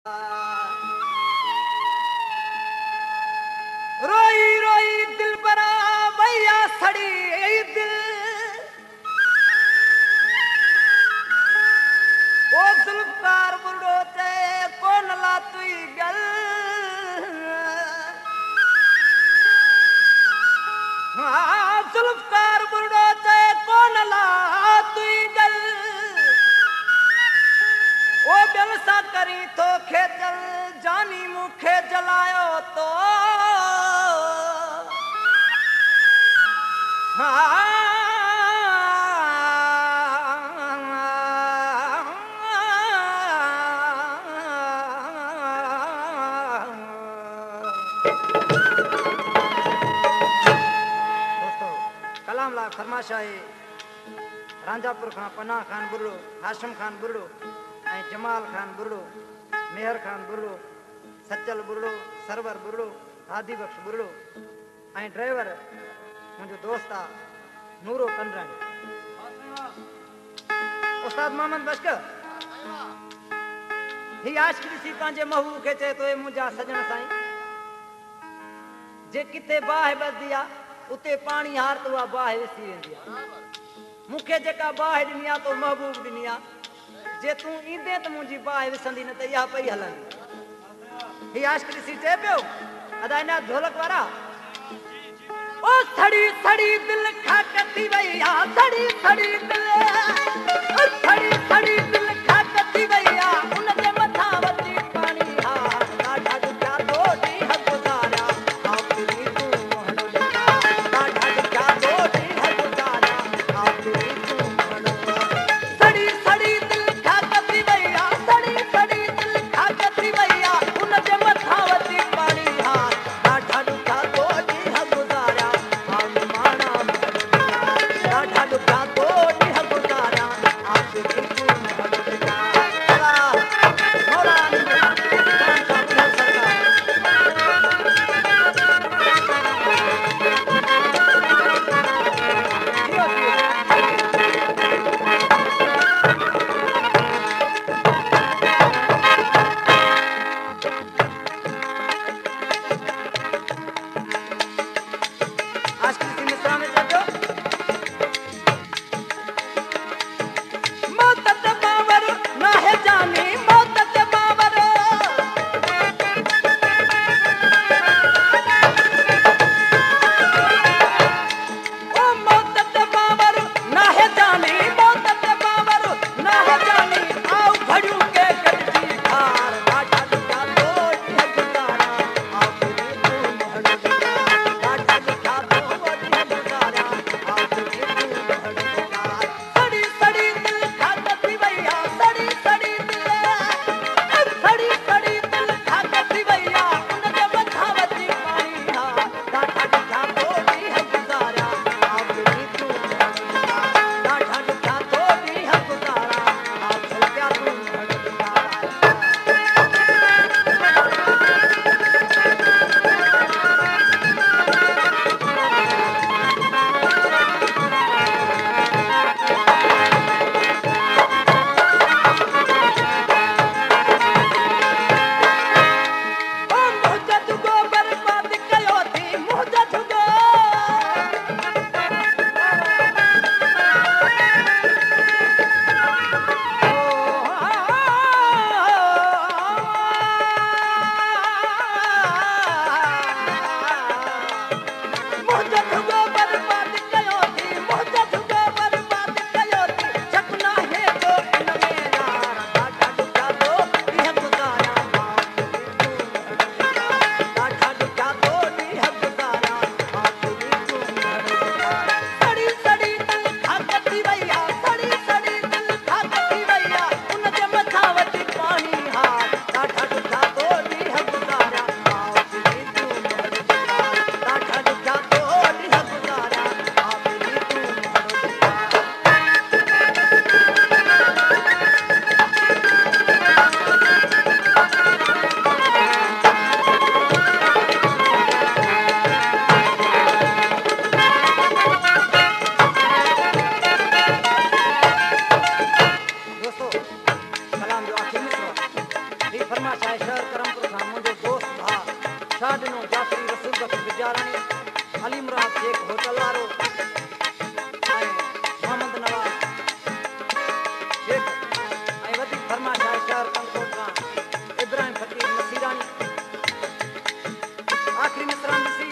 रोई रोई दिल बरा भैया सड़ी दिल ओ जुल्फकार बुढ़ो ते कौन ला तुई गल हाँ जुल्फकार बुढ़ो ते कौन ला तुई गल ओ बेलसा करी तो खेचल जानी मुखे जलायो तो दोस्तों कलाम ला फरमाशाही रांझापुर खां पन्ना खान बुर्रो हाशिम खान बुर्रो जमाल खान बुर्रो मेहर खान बुर्रो सच्चल बुर्रो सरवर बुर्रो हादी बख्श बुर्रो ड्राइवर मुझो दोस्त आ नूरो कंडरानी उस्ताद मोहम्मद बशकर ही आशिक सी पांजे महबूब के चे तो मुझा सजन साईं जे किथे बाह बसदिया उते पानी हार तो बाह विसी वेंदी मुखे जेका बाह दिनिया तो महबूब दिनिया जे तू ईंदे त मुंहिंजी बाह विसंदी न त इहा पई हलंदी ही आशिक सी चे पियो अदा इना ढोलक वारा ओ सड़ी सड़ी दिल खाकती भैया सड़ी सड़ी दिल सड़ी सड़ी दिल खाकती भैया उन जे मथा वती पानी हा ॾाढा ॾुखिया दोटी हक गुज़ारिया आखिरी तूं हलो ॾाढा ॾुखिया दोटी हक गुज़ारिया आखिरी तूं हलो सड़ी सड़ी दिल खाकती भैया सड़ी सड़ी दिल खाकती भैया उन जे मथा वती पानी हा ॾाढा ॾुखिया दोटी हक गुज़ारिया ढाढा ॾुखिया दोटी हक गुज़ारिया आखिरी तूं हलो चाहे शहर करमपुर खां मुंहिंजो दोस्त भा छा ॾिनो जाफ़री रसूल बख्श बिजाराणी अली मुराद शेख होटल वारो ऐं मोहम्मद नवाज़ शेख ऐं वधीक फरमाइश आहे शहर कंगकोट खां इब्राहिम फ़कीर नसीराणी आख़िरी मिसरान ॾिसी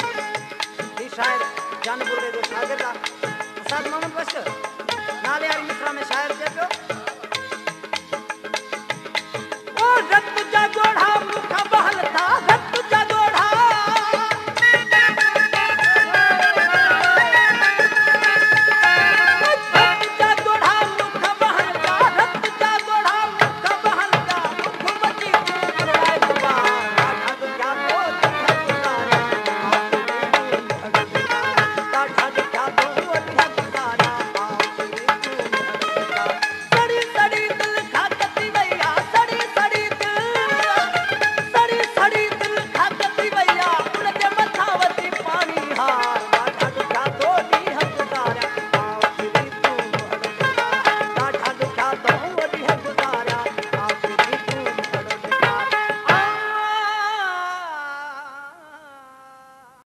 ही शाइर जानबुर्रे जो शागिर्द आहे असाद मोहम्मद बश्कर नाले वारी मिसरा में शाइर चए पियो